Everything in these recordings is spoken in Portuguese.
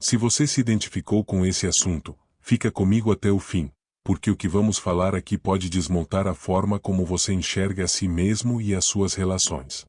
Se você se identificou com esse assunto, fica comigo até o fim, porque o que vamos falar aqui pode desmontar a forma como você enxerga a si mesmo e as suas relações.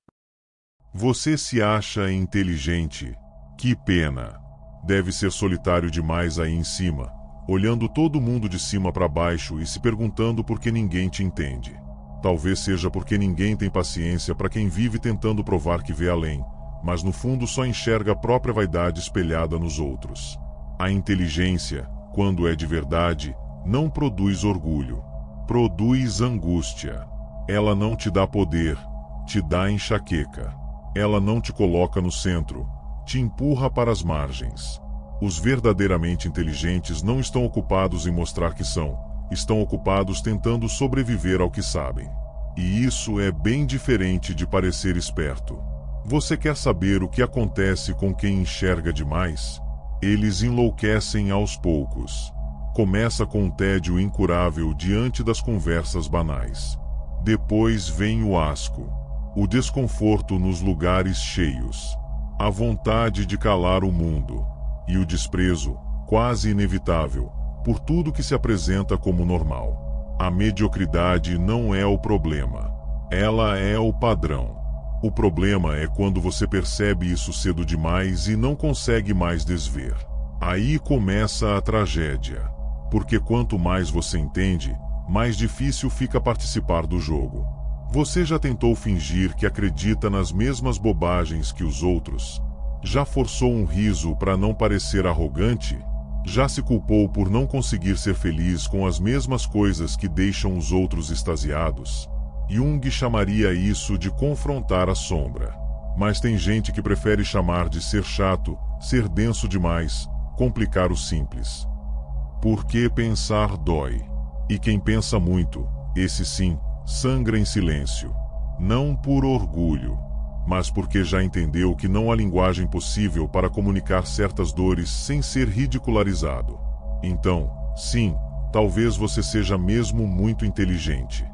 Você se acha inteligente? Que pena! Deve ser solitário demais aí em cima, olhando todo mundo de cima para baixo e se perguntando por que ninguém te entende. Talvez seja porque ninguém tem paciência para quem vive tentando provar que vê além, mas no fundo só enxerga a própria vaidade espelhada nos outros. A inteligência, quando é de verdade, não produz orgulho. Produz angústia. Ela não te dá poder, te dá enxaqueca. Ela não te coloca no centro, te empurra para as margens. Os verdadeiramente inteligentes não estão ocupados em mostrar que são, estão ocupados tentando sobreviver ao que sabem. E isso é bem diferente de parecer esperto. Você quer saber o que acontece com quem enxerga demais? Eles enlouquecem aos poucos. Começa com um tédio incurável diante das conversas banais. Depois vem o asco, o desconforto nos lugares cheios, a vontade de calar o mundo, e o desprezo, quase inevitável, por tudo que se apresenta como normal. A mediocridade não é o problema. Ela é o padrão. O problema é quando você percebe isso cedo demais e não consegue mais desver. Aí começa a tragédia. Porque quanto mais você entende, mais difícil fica participar do jogo. Você já tentou fingir que acredita nas mesmas bobagens que os outros? Já forçou um riso para não parecer arrogante? Já se culpou por não conseguir ser feliz com as mesmas coisas que deixam os outros extasiados? Jung chamaria isso de confrontar a sombra. Mas tem gente que prefere chamar de ser chato, ser denso demais, complicar o simples. Porque pensar dói. E quem pensa muito, esse sim, sangra em silêncio. Não por orgulho, mas porque já entendeu que não há linguagem possível para comunicar certas dores sem ser ridicularizado. Então, sim, talvez você seja mesmo muito inteligente.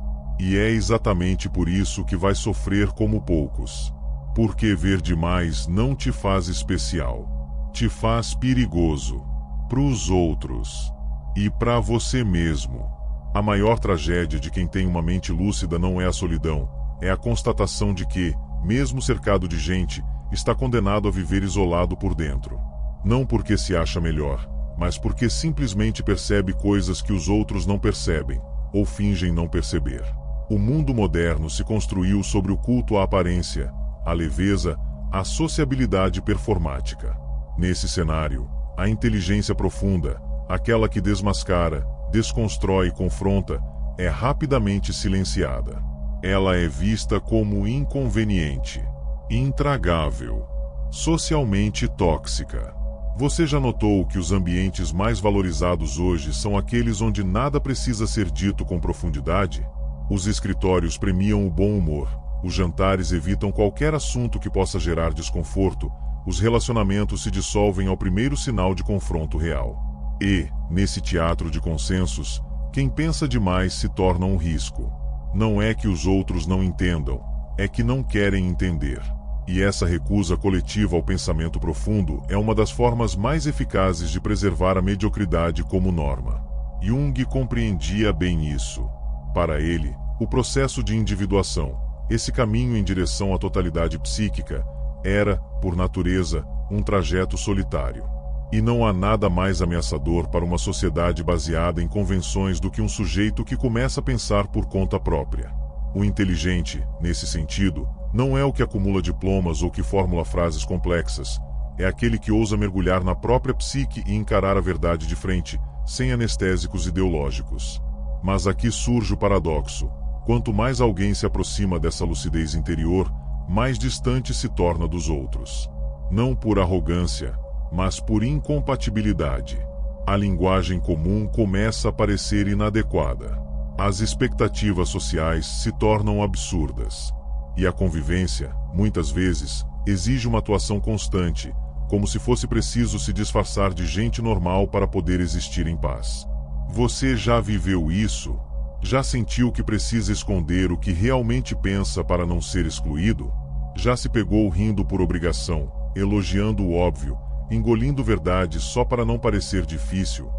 E é exatamente por isso que vai sofrer como poucos. Porque ver demais não te faz especial. Te faz perigoso. Pros outros. E para você mesmo. A maior tragédia de quem tem uma mente lúcida não é a solidão, é a constatação de que, mesmo cercado de gente, está condenado a viver isolado por dentro. Não porque se acha melhor, mas porque simplesmente percebe coisas que os outros não percebem, ou fingem não perceber. O mundo moderno se construiu sobre o culto à aparência, à leveza, à sociabilidade performática. Nesse cenário, a inteligência profunda, aquela que desmascara, desconstrói e confronta, é rapidamente silenciada. Ela é vista como inconveniente, intragável, socialmente tóxica. Você já notou que os ambientes mais valorizados hoje são aqueles onde nada precisa ser dito com profundidade? Os escritórios premiam o bom humor, os jantares evitam qualquer assunto que possa gerar desconforto, os relacionamentos se dissolvem ao primeiro sinal de confronto real. E, nesse teatro de consensos, quem pensa demais se torna um risco. Não é que os outros não entendam, é que não querem entender. E essa recusa coletiva ao pensamento profundo é uma das formas mais eficazes de preservar a mediocridade como norma. Jung compreendia bem isso. Para ele, o processo de individuação, esse caminho em direção à totalidade psíquica, era, por natureza, um trajeto solitário. E não há nada mais ameaçador para uma sociedade baseada em convenções do que um sujeito que começa a pensar por conta própria. O inteligente, nesse sentido, não é o que acumula diplomas ou que formula frases complexas, é aquele que ousa mergulhar na própria psique e encarar a verdade de frente, sem anestésicos ideológicos. Mas aqui surge o paradoxo: quanto mais alguém se aproxima dessa lucidez interior, mais distante se torna dos outros. Não por arrogância, mas por incompatibilidade. A linguagem comum começa a parecer inadequada. As expectativas sociais se tornam absurdas. E a convivência, muitas vezes, exige uma atuação constante, como se fosse preciso se disfarçar de gente normal para poder existir em paz. Você já viveu isso? Já sentiu que precisa esconder o que realmente pensa para não ser excluído? Já se pegou rindo por obrigação, elogiando o óbvio, engolindo verdades só para não parecer difícil,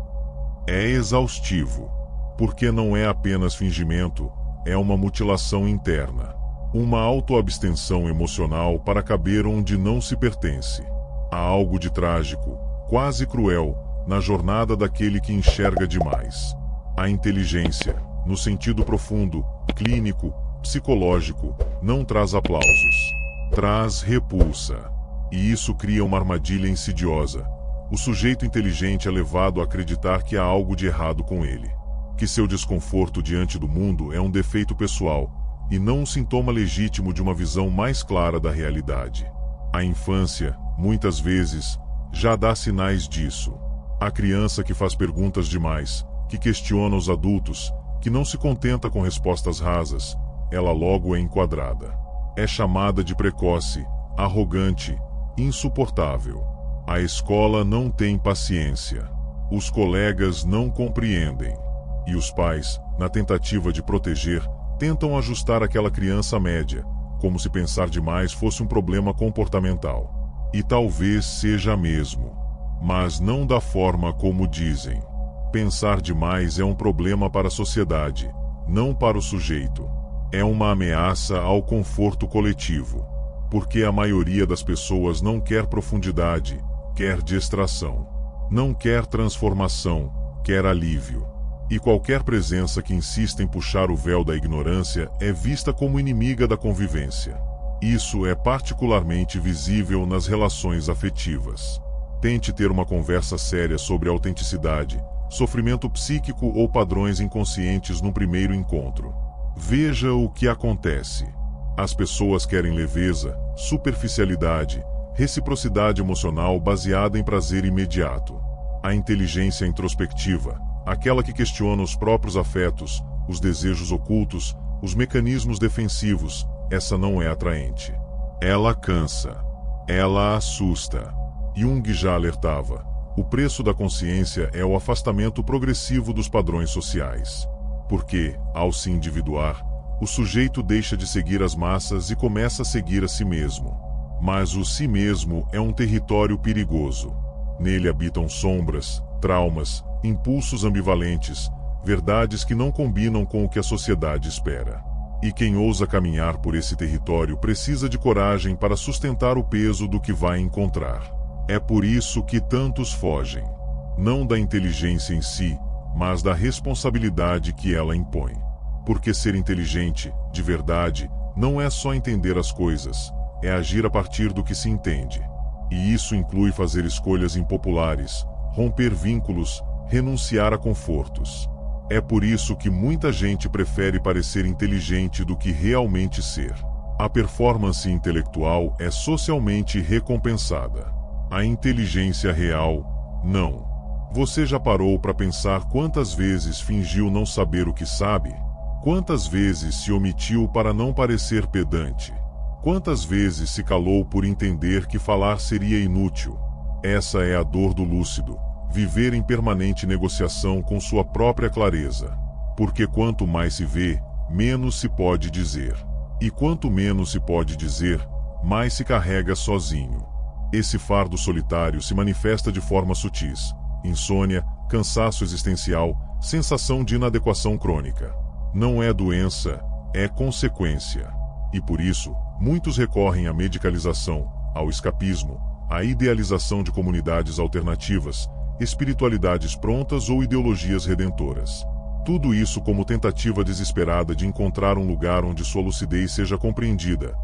é exaustivo, porque não é apenas fingimento, é uma mutilação interna, uma autoabstenção emocional para caber onde não se pertence. Há algo de trágico, quase cruel, na jornada daquele que enxerga demais. A inteligência, no sentido profundo, clínico, psicológico, não traz aplausos, traz repulsa. E isso cria uma armadilha insidiosa. O sujeito inteligente é levado a acreditar que há algo de errado com ele, que seu desconforto diante do mundo é um defeito pessoal, e não um sintoma legítimo de uma visão mais clara da realidade. A infância, muitas vezes, já dá sinais disso. A criança que faz perguntas demais, que questiona os adultos, que não se contenta com respostas rasas, ela logo é enquadrada. É chamada de precoce, arrogante, insuportável. A escola não tem paciência. Os colegas não compreendem. E os pais, na tentativa de proteger, tentam ajustar aquela criança média, como se pensar demais fosse um problema comportamental. E talvez seja mesmo. Mas não da forma como dizem. Pensar demais é um problema para a sociedade, não para o sujeito. É uma ameaça ao conforto coletivo. Porque a maioria das pessoas não quer profundidade, quer distração. Não quer transformação, quer alívio. E qualquer presença que insista em puxar o véu da ignorância é vista como inimiga da convivência. Isso é particularmente visível nas relações afetivas. Tente ter uma conversa séria sobre autenticidade, sofrimento psíquico ou padrões inconscientes no primeiro encontro. Veja o que acontece. As pessoas querem leveza, superficialidade, reciprocidade emocional baseada em prazer imediato. A inteligência introspectiva, aquela que questiona os próprios afetos, os desejos ocultos, os mecanismos defensivos, essa não é atraente. Ela cansa. Ela assusta. Jung já alertava. O preço da consciência é o afastamento progressivo dos padrões sociais. Porque, ao se individuar, o sujeito deixa de seguir as massas e começa a seguir a si mesmo. Mas o si mesmo é um território perigoso. Nele habitam sombras, traumas, impulsos ambivalentes, verdades que não combinam com o que a sociedade espera. E quem ousa caminhar por esse território precisa de coragem para sustentar o peso do que vai encontrar. É por isso que tantos fogem. Não da inteligência em si, mas da responsabilidade que ela impõe. Porque ser inteligente, de verdade, não é só entender as coisas, é agir a partir do que se entende. E isso inclui fazer escolhas impopulares, romper vínculos, renunciar a confortos. É por isso que muita gente prefere parecer inteligente do que realmente ser. A performance intelectual é socialmente recompensada. A inteligência real, não. Você já parou para pensar quantas vezes fingiu não saber o que sabe? Quantas vezes se omitiu para não parecer pedante? Quantas vezes se calou por entender que falar seria inútil? Essa é a dor do lúcido. Viver em permanente negociação com sua própria clareza. Porque quanto mais se vê, menos se pode dizer. E quanto menos se pode dizer, mais se carrega sozinho. Esse fardo solitário se manifesta de forma sutis. Insônia, cansaço existencial, sensação de inadequação crônica. Não é doença, é consequência. E por isso, muitos recorrem à medicalização, ao escapismo, à idealização de comunidades alternativas, espiritualidades prontas ou ideologias redentoras. Tudo isso como tentativa desesperada de encontrar um lugar onde sua lucidez seja compreendida,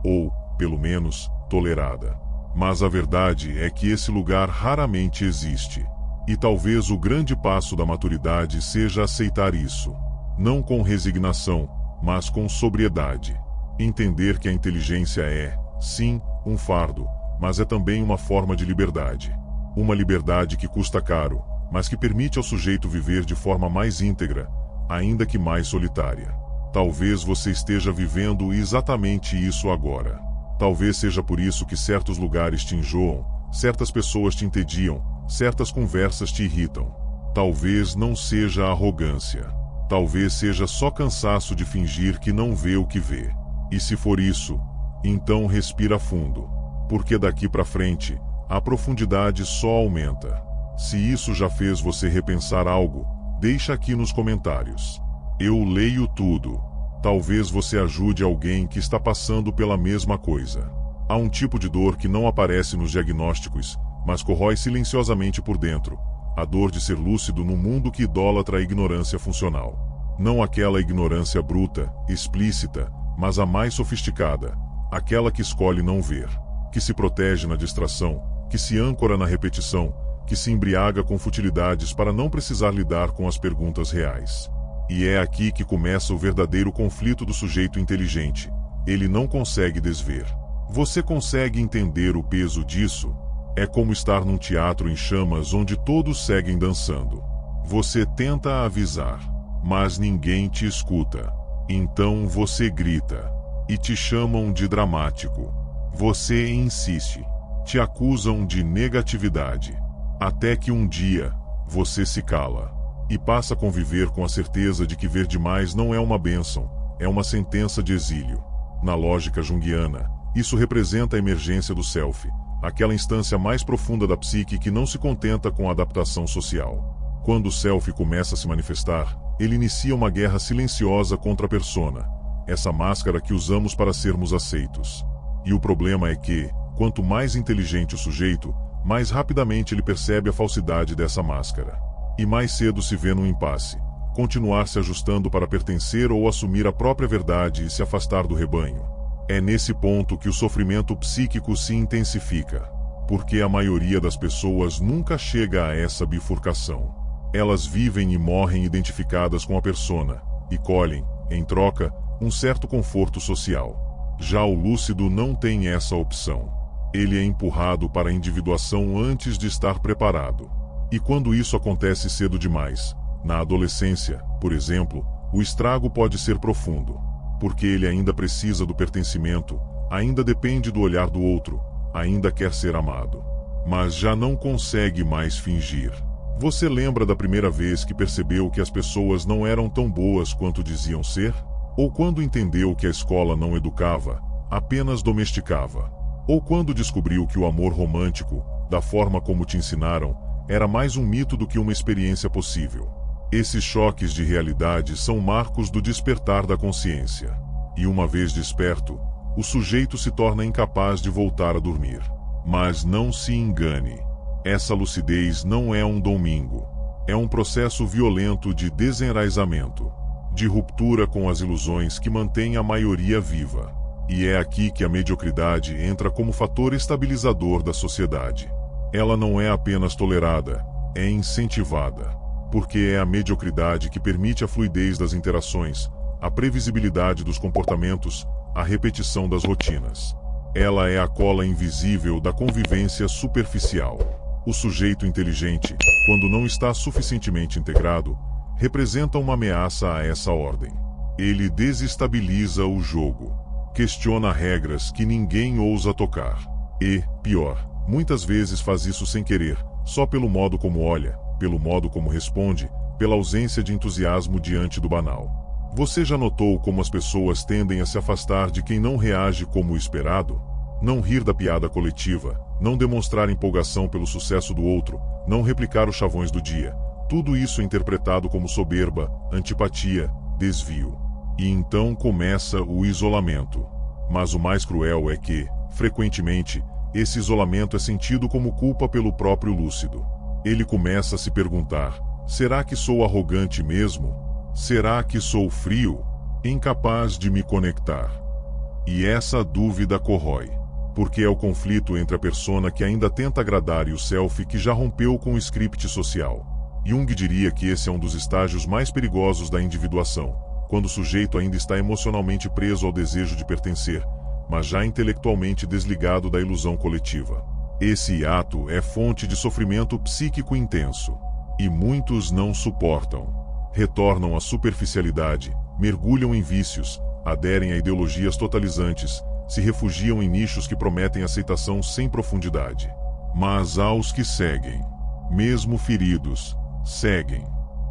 ou, pelo menos, tolerada. Mas a verdade é que esse lugar raramente existe. E talvez o grande passo da maturidade seja aceitar isso. Não com resignação, mas com sobriedade. Entender que a inteligência é, sim, um fardo, mas é também uma forma de liberdade. Uma liberdade que custa caro, mas que permite ao sujeito viver de forma mais íntegra, ainda que mais solitária. Talvez você esteja vivendo exatamente isso agora. Talvez seja por isso que certos lugares te enjoam, certas pessoas te entediam, certas conversas te irritam. Talvez não seja arrogância. Talvez seja só cansaço de fingir que não vê o que vê. E se for isso, então respira fundo. Porque daqui para frente, a profundidade só aumenta. Se isso já fez você repensar algo, deixa aqui nos comentários. Eu leio tudo. Talvez você ajude alguém que está passando pela mesma coisa. Há um tipo de dor que não aparece nos diagnósticos, mas corrói silenciosamente por dentro. A dor de ser lúcido num mundo que idolatra a ignorância funcional. Não aquela ignorância bruta, explícita, mas a mais sofisticada. Aquela que escolhe não ver. Que se protege na distração, que se âncora na repetição, que se embriaga com futilidades para não precisar lidar com as perguntas reais. E é aqui que começa o verdadeiro conflito do sujeito inteligente. Ele não consegue desver. Você consegue entender o peso disso? É como estar num teatro em chamas onde todos seguem dançando. Você tenta avisar, mas ninguém te escuta. Então você grita. E te chamam de dramático. Você insiste. Te acusam de negatividade. Até que um dia, você se cala. E passa a conviver com a certeza de que ver demais não é uma bênção, é uma sentença de exílio. Na lógica junguiana, isso representa a emergência do self, aquela instância mais profunda da psique que não se contenta com a adaptação social. Quando o self começa a se manifestar, ele inicia uma guerra silenciosa contra a persona, essa máscara que usamos para sermos aceitos. E o problema é que, quanto mais inteligente o sujeito, mais rapidamente ele percebe a falsidade dessa máscara. E mais cedo se vê num impasse, continuar se ajustando para pertencer ou assumir a própria verdade e se afastar do rebanho. É nesse ponto que o sofrimento psíquico se intensifica, porque a maioria das pessoas nunca chega a essa bifurcação. Elas vivem e morrem identificadas com a persona, e colhem, em troca, um certo conforto social. Já o lúcido não tem essa opção. Ele é empurrado para a individuação antes de estar preparado. E quando isso acontece cedo demais, na adolescência, por exemplo, o estrago pode ser profundo, porque ele ainda precisa do pertencimento, ainda depende do olhar do outro, ainda quer ser amado. Mas já não consegue mais fingir. Você lembra da primeira vez que percebeu que as pessoas não eram tão boas quanto diziam ser? Ou quando entendeu que a escola não educava, apenas domesticava? Ou quando descobriu que o amor romântico, da forma como te ensinaram, era mais um mito do que uma experiência possível? Esses choques de realidade são marcos do despertar da consciência. E uma vez desperto, o sujeito se torna incapaz de voltar a dormir. Mas não se engane. Essa lucidez não é um domingo. É um processo violento de desenraizamento, de ruptura com as ilusões que mantêm a maioria viva. E é aqui que a mediocridade entra como fator estabilizador da sociedade. Ela não é apenas tolerada, é incentivada. Porque é a mediocridade que permite a fluidez das interações, a previsibilidade dos comportamentos, a repetição das rotinas. Ela é a cola invisível da convivência superficial. O sujeito inteligente, quando não está suficientemente integrado, representa uma ameaça a essa ordem. Ele desestabiliza o jogo, questiona regras que ninguém ousa tocar. E, pior, muitas vezes faz isso sem querer, só pelo modo como olha, pelo modo como responde, pela ausência de entusiasmo diante do banal. Você já notou como as pessoas tendem a se afastar de quem não reage como o esperado? Não rir da piada coletiva, não demonstrar empolgação pelo sucesso do outro, não replicar os chavões do dia. Tudo isso é interpretado como soberba, antipatia, desvio. E então começa o isolamento. Mas o mais cruel é que, frequentemente, esse isolamento é sentido como culpa pelo próprio lúcido. Ele começa a se perguntar: será que sou arrogante mesmo? Será que sou frio? Incapaz de me conectar? E essa dúvida corrói. Porque é o conflito entre a persona que ainda tenta agradar e o self que já rompeu com o script social. Jung diria que esse é um dos estágios mais perigosos da individuação, quando o sujeito ainda está emocionalmente preso ao desejo de pertencer, mas já intelectualmente desligado da ilusão coletiva. Esse hiato é fonte de sofrimento psíquico intenso. E muitos não suportam. Retornam à superficialidade, mergulham em vícios, aderem a ideologias totalizantes, se refugiam em nichos que prometem aceitação sem profundidade. Mas há os que seguem. Mesmo feridos, seguem.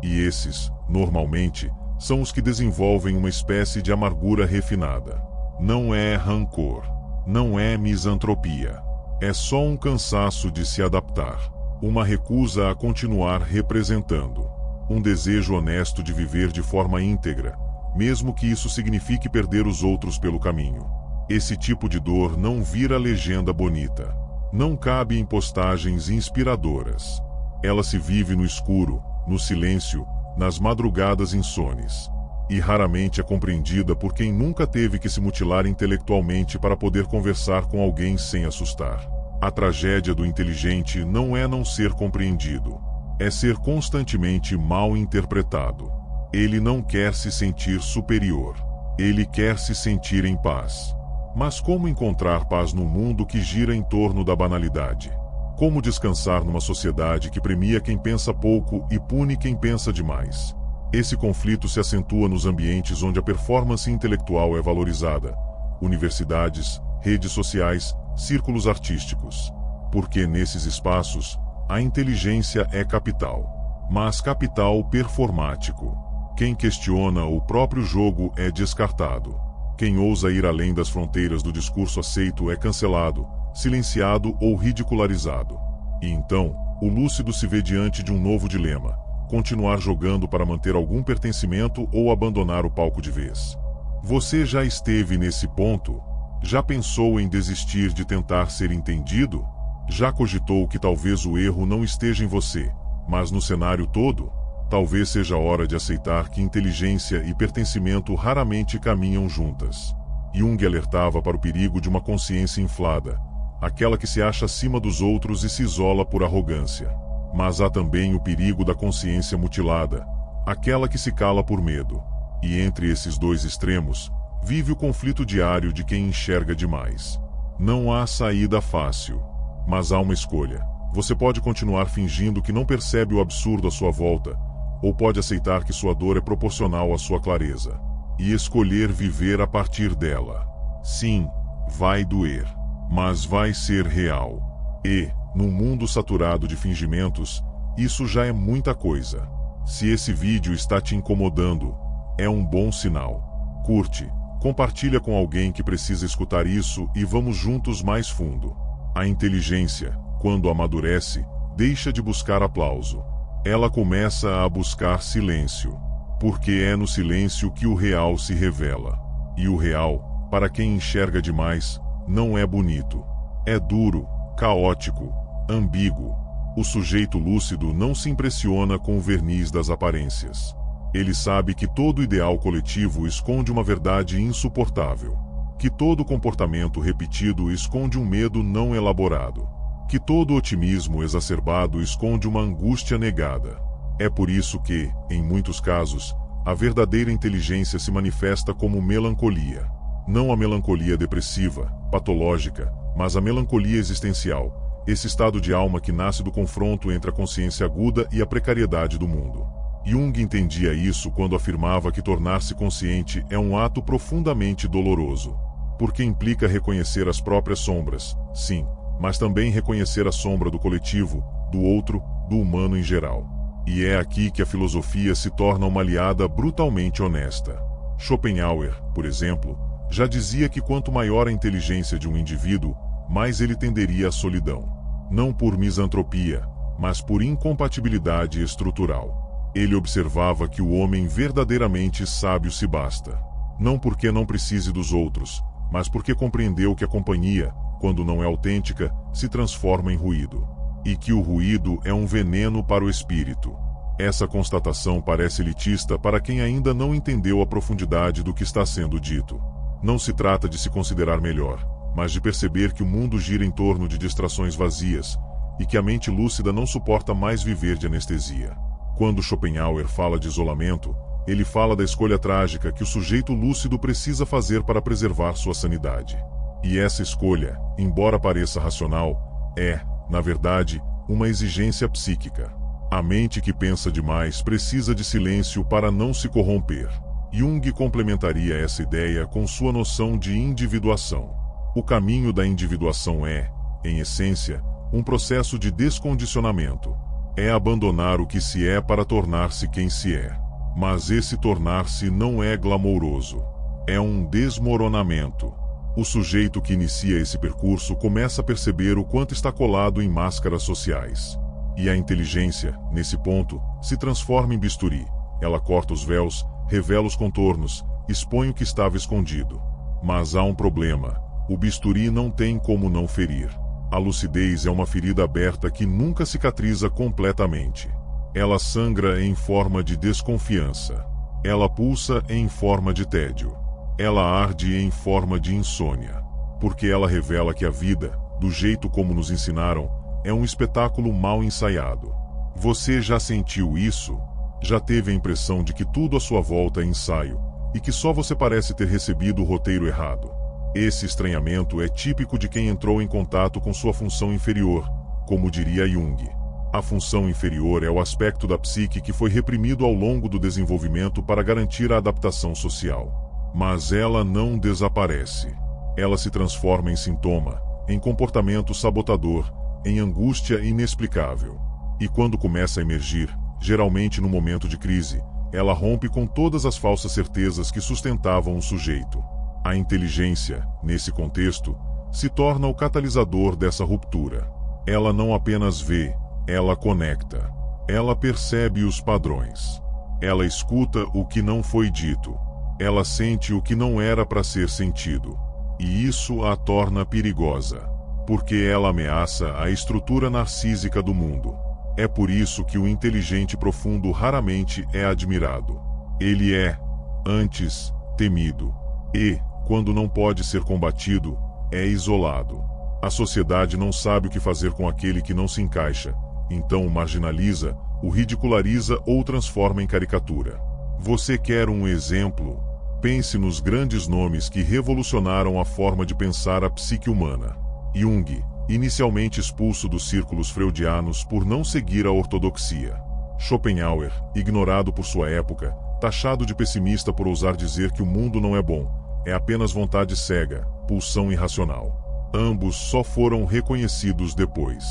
E esses, normalmente, são os que desenvolvem uma espécie de amargura refinada. Não é rancor. Não é misantropia. É só um cansaço de se adaptar, uma recusa a continuar representando, um desejo honesto de viver de forma íntegra, mesmo que isso signifique perder os outros pelo caminho. Esse tipo de dor não vira legenda bonita. Não cabe em postagens inspiradoras. Ela se vive no escuro, no silêncio, nas madrugadas insones. E raramente é compreendida por quem nunca teve que se mutilar intelectualmente para poder conversar com alguém sem assustar. A tragédia do inteligente não é não ser compreendido. É ser constantemente mal interpretado. Ele não quer se sentir superior. Ele quer se sentir em paz. Mas como encontrar paz num mundo que gira em torno da banalidade? Como descansar numa sociedade que premia quem pensa pouco e pune quem pensa demais? Esse conflito se acentua nos ambientes onde a performance intelectual é valorizada: universidades, redes sociais, círculos artísticos. Porque nesses espaços, a inteligência é capital. Mas capital performático. Quem questiona o próprio jogo é descartado. Quem ousa ir além das fronteiras do discurso aceito é cancelado, silenciado ou ridicularizado. E então, o lúcido se vê diante de um novo dilema: continuar jogando para manter algum pertencimento ou abandonar o palco de vez. Você já esteve nesse ponto? Já pensou em desistir de tentar ser entendido? Já cogitou que talvez o erro não esteja em você, mas no cenário todo? Talvez seja hora de aceitar que inteligência e pertencimento raramente caminham juntas. Jung alertava para o perigo de uma consciência inflada, aquela que se acha acima dos outros e se isola por arrogância. Mas há também o perigo da consciência mutilada, aquela que se cala por medo. E entre esses dois extremos, vive o conflito diário de quem enxerga demais. Não há saída fácil, mas há uma escolha. Você pode continuar fingindo que não percebe o absurdo à sua volta, ou pode aceitar que sua dor é proporcional à sua clareza, e escolher viver a partir dela. Sim, vai doer, mas vai ser real. E, num mundo saturado de fingimentos, isso já é muita coisa. Se esse vídeo está te incomodando, é um bom sinal. Curte, compartilha com alguém que precisa escutar isso e vamos juntos mais fundo. A inteligência, quando amadurece, deixa de buscar aplauso. Ela começa a buscar silêncio, porque é no silêncio que o real se revela. E o real, para quem enxerga demais, não é bonito. É duro, caótico, ambíguo. O sujeito lúcido não se impressiona com o verniz das aparências. Ele sabe que todo ideal coletivo esconde uma verdade insuportável. Que todo comportamento repetido esconde um medo não elaborado. Que todo otimismo exacerbado esconde uma angústia negada. É por isso que, em muitos casos, a verdadeira inteligência se manifesta como melancolia. Não a melancolia depressiva, patológica, mas a melancolia existencial, esse estado de alma que nasce do confronto entre a consciência aguda e a precariedade do mundo. Jung entendia isso quando afirmava que tornar-se consciente é um ato profundamente doloroso. Porque implica reconhecer as próprias sombras, sim, mas também reconhecer a sombra do coletivo, do outro, do humano em geral. E é aqui que a filosofia se torna uma aliada brutalmente honesta. Schopenhauer, por exemplo, já dizia que quanto maior a inteligência de um indivíduo, mais ele tenderia à solidão. Não por misantropia, mas por incompatibilidade estrutural. Ele observava que o homem verdadeiramente sábio se basta. Não porque não precise dos outros, mas porque compreendeu que a companhia, quando não é autêntica, se transforma em ruído. E que o ruído é um veneno para o espírito. Essa constatação parece elitista para quem ainda não entendeu a profundidade do que está sendo dito. Não se trata de se considerar melhor, mas de perceber que o mundo gira em torno de distrações vazias, e que a mente lúcida não suporta mais viver de anestesia. Quando Schopenhauer fala de isolamento, ele fala da escolha trágica que o sujeito lúcido precisa fazer para preservar sua sanidade. E essa escolha, embora pareça racional, é, na verdade, uma exigência psíquica. A mente que pensa demais precisa de silêncio para não se corromper. Jung complementaria essa ideia com sua noção de individuação. O caminho da individuação é, em essência, um processo de descondicionamento. É abandonar o que se é para tornar-se quem se é. Mas esse tornar-se não é glamouroso. É um desmoronamento. O sujeito que inicia esse percurso começa a perceber o quanto está colado em máscaras sociais. E a inteligência, nesse ponto, se transforma em bisturi. Ela corta os véus, revela os contornos, expõe o que estava escondido. Mas há um problema: o bisturi não tem como não ferir. A lucidez é uma ferida aberta que nunca cicatriza completamente. Ela sangra em forma de desconfiança. Ela pulsa em forma de tédio. Ela arde em forma de insônia. Porque ela revela que a vida, do jeito como nos ensinaram, é um espetáculo mal ensaiado. Você já sentiu isso? Já teve a impressão de que tudo à sua volta é ensaio, e que só você parece ter recebido o roteiro errado? Esse estranhamento é típico de quem entrou em contato com sua função inferior, como diria Jung. A função inferior é o aspecto da psique que foi reprimido ao longo do desenvolvimento para garantir a adaptação social. Mas ela não desaparece. Ela se transforma em sintoma, em comportamento sabotador, em angústia inexplicável. E quando começa a emergir, geralmente no momento de crise, ela rompe com todas as falsas certezas que sustentavam o sujeito. A inteligência, nesse contexto, se torna o catalisador dessa ruptura. Ela não apenas vê, ela conecta. Ela percebe os padrões. Ela escuta o que não foi dito. Ela sente o que não era para ser sentido. E isso a torna perigosa, porque ela ameaça a estrutura narcísica do mundo. É por isso que o inteligente profundo raramente é admirado. Ele é, antes, temido. E, quando não pode ser combatido, é isolado. A sociedade não sabe o que fazer com aquele que não se encaixa, então o marginaliza, o ridiculariza ou transforma em caricatura. Você quer um exemplo? Pense nos grandes nomes que revolucionaram a forma de pensar a psique humana. Jung, inicialmente expulso dos círculos freudianos por não seguir a ortodoxia. Schopenhauer, ignorado por sua época, taxado de pessimista por ousar dizer que o mundo não é bom, é apenas vontade cega, pulsão irracional. Ambos só foram reconhecidos depois.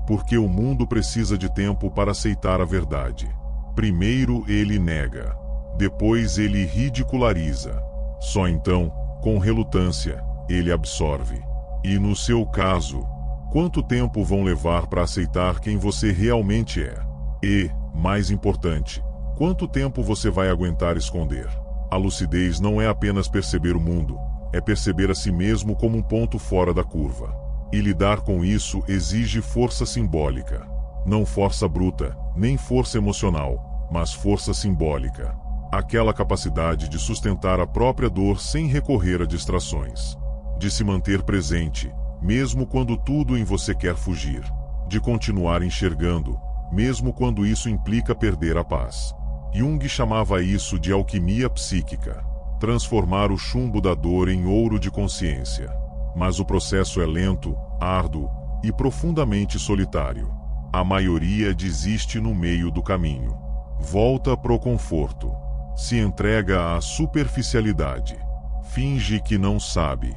Porque o mundo precisa de tempo para aceitar a verdade. Primeiro ele nega. Depois ele ridiculariza. Só então, com relutância, ele absorve. E no seu caso, quanto tempo vão levar para aceitar quem você realmente é? E, mais importante, quanto tempo você vai aguentar esconder? A lucidez não é apenas perceber o mundo, é perceber a si mesmo como um ponto fora da curva. E lidar com isso exige força simbólica. Não força bruta, nem força emocional, mas força simbólica. Aquela capacidade de sustentar a própria dor sem recorrer a distrações. De se manter presente, mesmo quando tudo em você quer fugir. De continuar enxergando, mesmo quando isso implica perder a paz. Jung chamava isso de alquimia psíquica. Transformar o chumbo da dor em ouro de consciência. Mas o processo é lento, árduo e profundamente solitário. A maioria desiste no meio do caminho. Volta pro conforto. Se entrega à superficialidade. Finge que não sabe.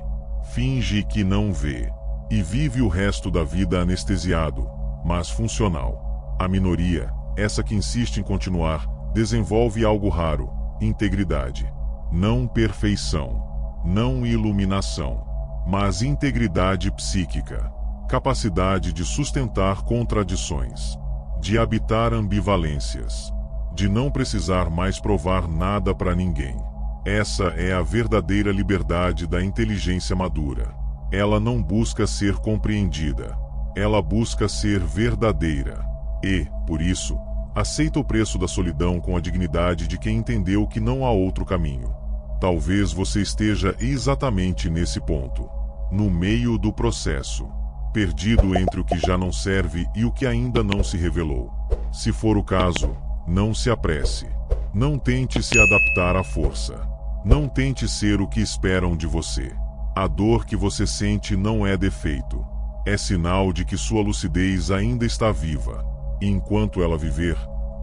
Finge que não vê. E vive o resto da vida anestesiado, mas funcional. A minoria, essa que insiste em continuar, desenvolve algo raro: integridade. Não perfeição. Não iluminação. Mas integridade psíquica. Capacidade de sustentar contradições. De habitar ambivalências. De não precisar mais provar nada para ninguém. Essa é a verdadeira liberdade da inteligência madura. Ela não busca ser compreendida. Ela busca ser verdadeira. E, por isso, aceita o preço da solidão com a dignidade de quem entendeu que não há outro caminho. Talvez você esteja exatamente nesse ponto. No meio do processo. Perdido entre o que já não serve e o que ainda não se revelou. Se for o caso, não se apresse. Não tente se adaptar à força. Não tente ser o que esperam de você. A dor que você sente não é defeito. É sinal de que sua lucidez ainda está viva. E enquanto ela viver,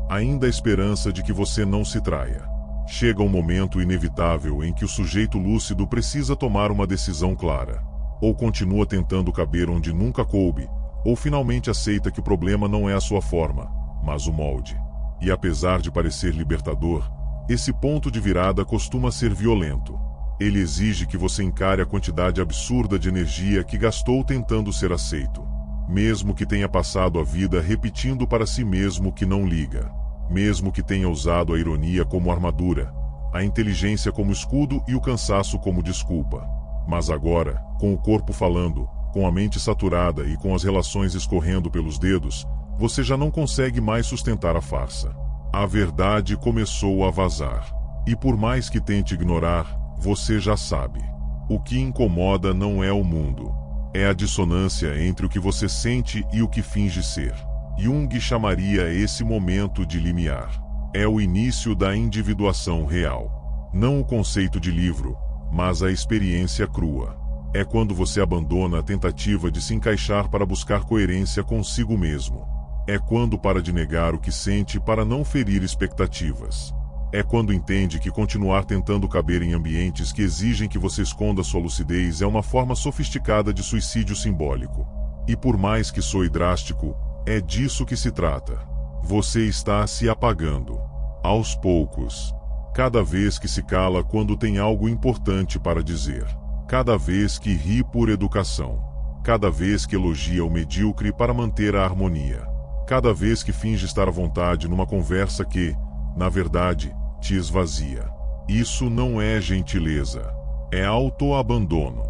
ainda há esperança de que você não se traia. Chega um momento inevitável em que o sujeito lúcido precisa tomar uma decisão clara. Ou continua tentando caber onde nunca coube, ou finalmente aceita que o problema não é a sua forma, mas o molde. E apesar de parecer libertador, esse ponto de virada costuma ser violento. Ele exige que você encare a quantidade absurda de energia que gastou tentando ser aceito. Mesmo que tenha passado a vida repetindo para si mesmo que não liga. Mesmo que tenha usado a ironia como armadura, a inteligência como escudo e o cansaço como desculpa. Mas agora, com o corpo falando, com a mente saturada e com as relações escorrendo pelos dedos, você já não consegue mais sustentar a farsa. A verdade começou a vazar. E por mais que tente ignorar, você já sabe. O que incomoda não é o mundo. É a dissonância entre o que você sente e o que finge ser. Jung chamaria esse momento de limiar. É o início da individuação real. Não o conceito de livro, mas a experiência crua. É quando você abandona a tentativa de se encaixar para buscar coerência consigo mesmo. É quando para de negar o que sente para não ferir expectativas. É quando entende que continuar tentando caber em ambientes que exigem que você esconda sua lucidez é uma forma sofisticada de suicídio simbólico. E por mais que soe drástico, é disso que se trata. Você está se apagando. Aos poucos. Cada vez que se cala quando tem algo importante para dizer. Cada vez que ri por educação. Cada vez que elogia o medíocre para manter a harmonia. Cada vez que finge estar à vontade numa conversa que, na verdade, te esvazia. Isso não é gentileza. É autoabandono.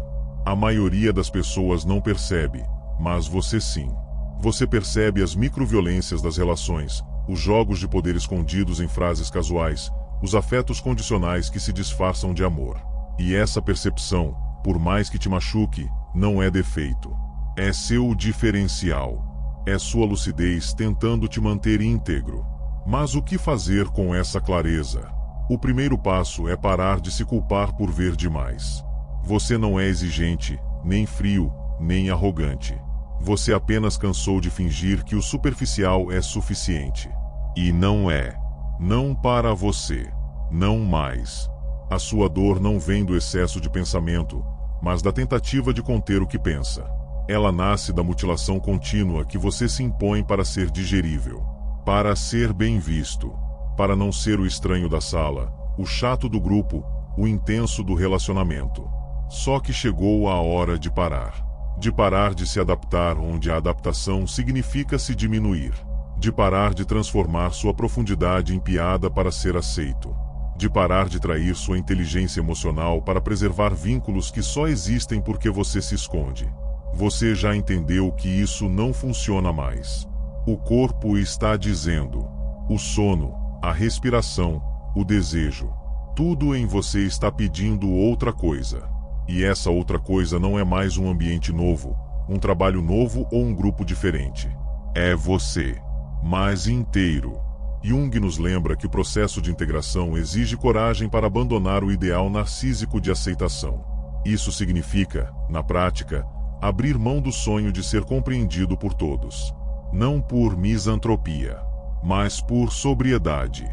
A maioria das pessoas não percebe, mas você sim. Você percebe as microviolências das relações, os jogos de poder escondidos em frases casuais, os afetos condicionais que se disfarçam de amor. E essa percepção, por mais que te machuque, não é defeito. É seu diferencial. É sua lucidez tentando te manter íntegro. Mas o que fazer com essa clareza? O primeiro passo é parar de se culpar por ver demais. Você não é exigente, nem frio, nem arrogante. Você apenas cansou de fingir que o superficial é suficiente. E não é. Não para você. Não mais. A sua dor não vem do excesso de pensamento, mas da tentativa de conter o que pensa. Ela nasce da mutilação contínua que você se impõe para ser digerível. Para ser bem visto. Para não ser o estranho da sala, o chato do grupo, o intenso do relacionamento. Só que chegou a hora de parar. De parar de se adaptar onde a adaptação significa se diminuir. De parar de transformar sua profundidade em piada para ser aceito. De parar de trair sua inteligência emocional para preservar vínculos que só existem porque você se esconde. Você já entendeu que isso não funciona mais. O corpo está dizendo. O sono, a respiração, o desejo. Tudo em você está pedindo outra coisa. E essa outra coisa não é mais um ambiente novo, um trabalho novo ou um grupo diferente. É você. Mas inteiro. Jung nos lembra que o processo de integração exige coragem para abandonar o ideal narcísico de aceitação. Isso significa, na prática, abrir mão do sonho de ser compreendido por todos. Não por misantropia, mas por sobriedade.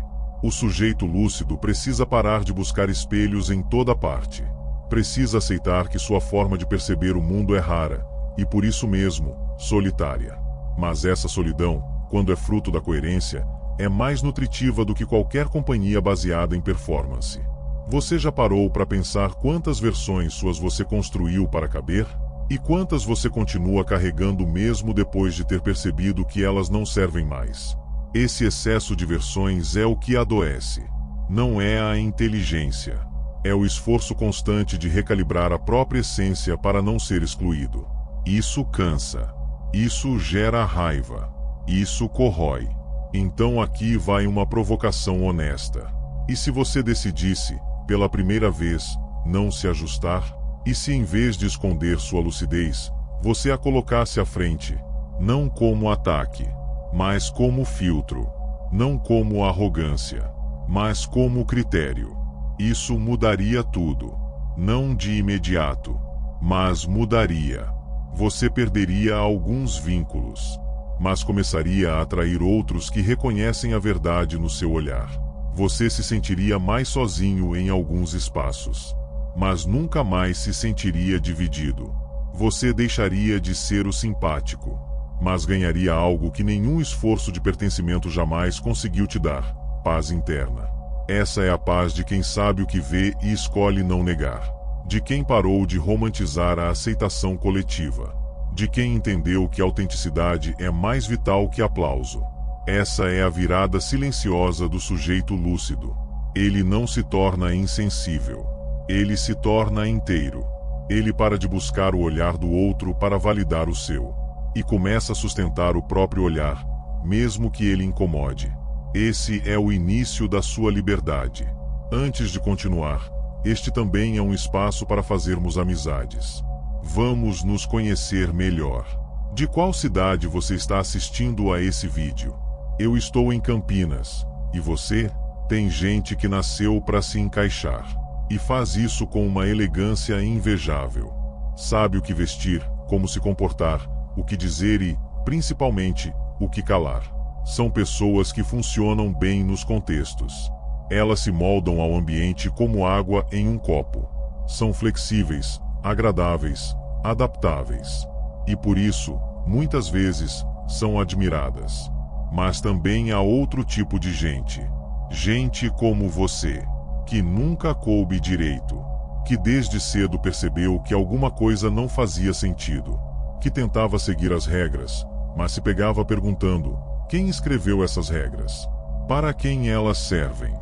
O sujeito lúcido precisa parar de buscar espelhos em toda parte. Precisa aceitar que sua forma de perceber o mundo é rara, e por isso mesmo, solitária. Mas essa solidão, quando é fruto da coerência, é mais nutritiva do que qualquer companhia baseada em performance. Você já parou para pensar quantas versões suas você construiu para caber? E quantas você continua carregando mesmo depois de ter percebido que elas não servem mais? Esse excesso de versões é o que adoece. Não é a inteligência. É o esforço constante de recalibrar a própria essência para não ser excluído. Isso cansa. Isso gera raiva. Isso corrói. Então aqui vai uma provocação honesta. E se você decidisse, pela primeira vez, não se ajustar? E se em vez de esconder sua lucidez, você a colocasse à frente, não como ataque, mas como filtro, não como arrogância, mas como critério? Isso mudaria tudo. Não de imediato, mas mudaria. Você perderia alguns vínculos, mas começaria a atrair outros que reconhecem a verdade no seu olhar. Você se sentiria mais sozinho em alguns espaços, mas nunca mais se sentiria dividido. Você deixaria de ser o simpático, mas ganharia algo que nenhum esforço de pertencimento jamais conseguiu te dar: paz interna. Essa é a paz de quem sabe o que vê e escolhe não negar. De quem parou de romantizar a aceitação coletiva. De quem entendeu que a autenticidade é mais vital que aplauso. Essa é a virada silenciosa do sujeito lúcido. Ele não se torna insensível. Ele se torna inteiro. Ele para de buscar o olhar do outro para validar o seu. E começa a sustentar o próprio olhar, mesmo que ele incomode. Esse é o início da sua liberdade. Antes de continuar, este também é um espaço para fazermos amizades. Vamos nos conhecer melhor. De qual cidade você está assistindo a esse vídeo? Eu estou em Campinas. E você? Tem gente que nasceu para se encaixar. E faz isso com uma elegância invejável. Sabe o que vestir, como se comportar, o que dizer e, principalmente, o que calar. São pessoas que funcionam bem nos contextos. Elas se moldam ao ambiente como água em um copo. São flexíveis, agradáveis, adaptáveis. E por isso, muitas vezes, são admiradas. Mas também há outro tipo de gente. Gente como você, que nunca coube direito. Que desde cedo percebeu que alguma coisa não fazia sentido. Que tentava seguir as regras, mas se pegava perguntando: quem escreveu essas regras? Para quem elas servem?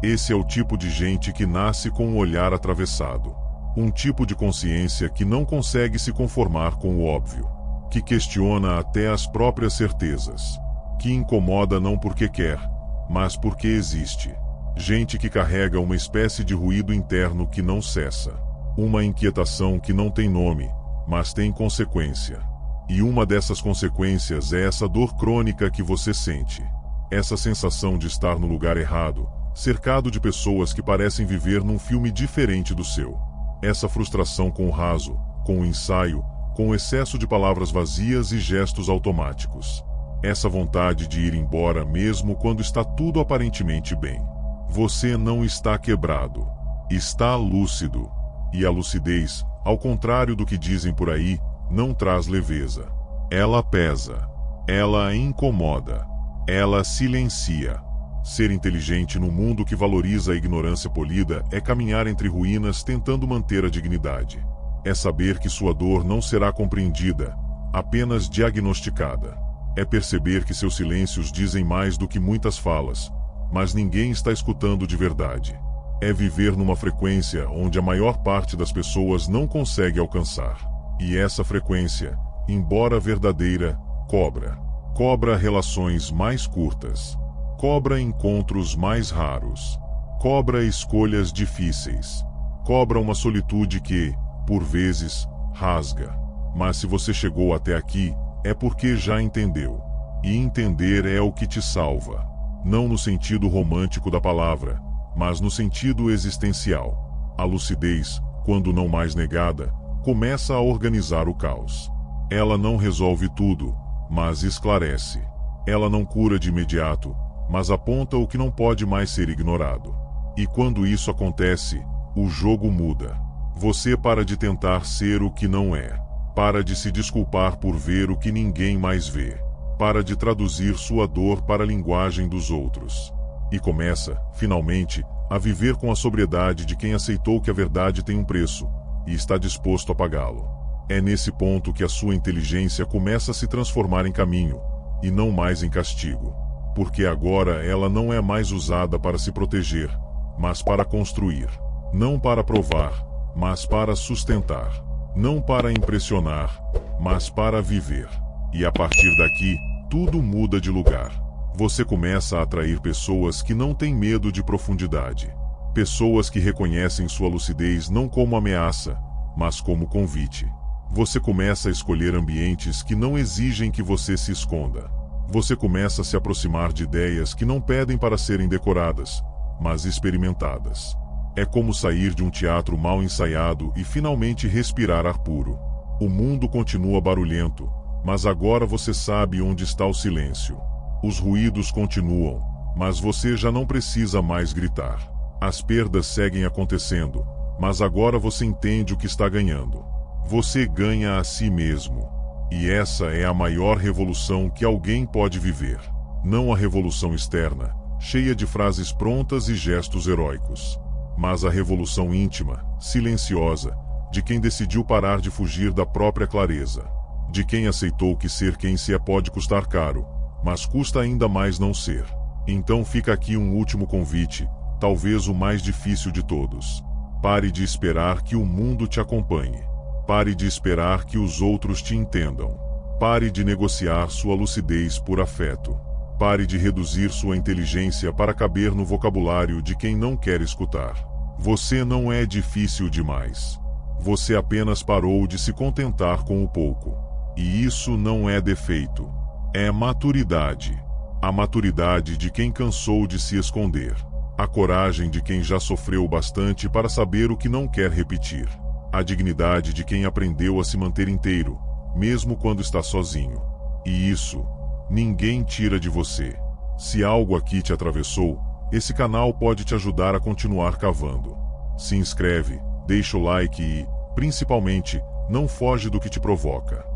Esse é o tipo de gente que nasce com o olhar atravessado. Um tipo de consciência que não consegue se conformar com o óbvio. Que questiona até as próprias certezas. Que incomoda não porque quer, mas porque existe. Gente que carrega uma espécie de ruído interno que não cessa. Uma inquietação que não tem nome, mas tem consequência. E uma dessas consequências é essa dor crônica que você sente. Essa sensação de estar no lugar errado, cercado de pessoas que parecem viver num filme diferente do seu. Essa frustração com o raso, com o ensaio, com o excesso de palavras vazias e gestos automáticos. Essa vontade de ir embora mesmo quando está tudo aparentemente bem. Você não está quebrado. Está lúcido. E a lucidez, ao contrário do que dizem por aí, não traz leveza. Ela pesa. Ela incomoda. Ela silencia. Ser inteligente no mundo que valoriza a ignorância polida é caminhar entre ruínas tentando manter a dignidade. É saber que sua dor não será compreendida, apenas diagnosticada. É perceber que seus silêncios dizem mais do que muitas falas, mas ninguém está escutando de verdade. É viver numa frequência onde a maior parte das pessoas não consegue alcançar. E essa frequência, embora verdadeira, cobra. Cobra relações mais curtas. Cobra encontros mais raros. Cobra escolhas difíceis. Cobra uma solitude que, por vezes, rasga. Mas se você chegou até aqui, é porque já entendeu. E entender é o que te salva. Não no sentido romântico da palavra, mas no sentido existencial. A lucidez, quando não mais negada, começa a organizar o caos. Ela não resolve tudo, mas esclarece. Ela não cura de imediato, mas aponta o que não pode mais ser ignorado. E quando isso acontece, o jogo muda. Você para de tentar ser o que não é. Para de se desculpar por ver o que ninguém mais vê. Para de traduzir sua dor para a linguagem dos outros. E começa, finalmente, a viver com a sobriedade de quem aceitou que a verdade tem um preço, e está disposto a pagá-lo. É nesse ponto que a sua inteligência começa a se transformar em caminho, e não mais em castigo. Porque agora ela não é mais usada para se proteger, mas para construir. Não para provar, mas para sustentar. Não para impressionar, mas para viver. E a partir daqui, tudo muda de lugar. Você começa a atrair pessoas que não têm medo de profundidade. Pessoas que reconhecem sua lucidez não como ameaça, mas como convite. Você começa a escolher ambientes que não exigem que você se esconda. Você começa a se aproximar de ideias que não pedem para serem decoradas, mas experimentadas. É como sair de um teatro mal ensaiado e finalmente respirar ar puro. O mundo continua barulhento, mas agora você sabe onde está o silêncio. Os ruídos continuam, mas você já não precisa mais gritar. As perdas seguem acontecendo, mas agora você entende o que está ganhando. Você ganha a si mesmo. E essa é a maior revolução que alguém pode viver. Não a revolução externa, cheia de frases prontas e gestos heróicos. Mas a revolução íntima, silenciosa, de quem decidiu parar de fugir da própria clareza. De quem aceitou que ser quem se é pode custar caro, mas custa ainda mais não ser. Então fica aqui um último convite, talvez o mais difícil de todos. Pare de esperar que o mundo te acompanhe. Pare de esperar que os outros te entendam. Pare de negociar sua lucidez por afeto. Pare de reduzir sua inteligência para caber no vocabulário de quem não quer escutar. Você não é difícil demais. Você apenas parou de se contentar com o pouco. E isso não é defeito. É maturidade. A maturidade de quem cansou de se esconder. A coragem de quem já sofreu bastante para saber o que não quer repetir. A dignidade de quem aprendeu a se manter inteiro, mesmo quando está sozinho. E isso, ninguém tira de você. Se algo aqui te atravessou, esse canal pode te ajudar a continuar cavando. Se inscreve, deixa o like e, principalmente, não foge do que te provoca.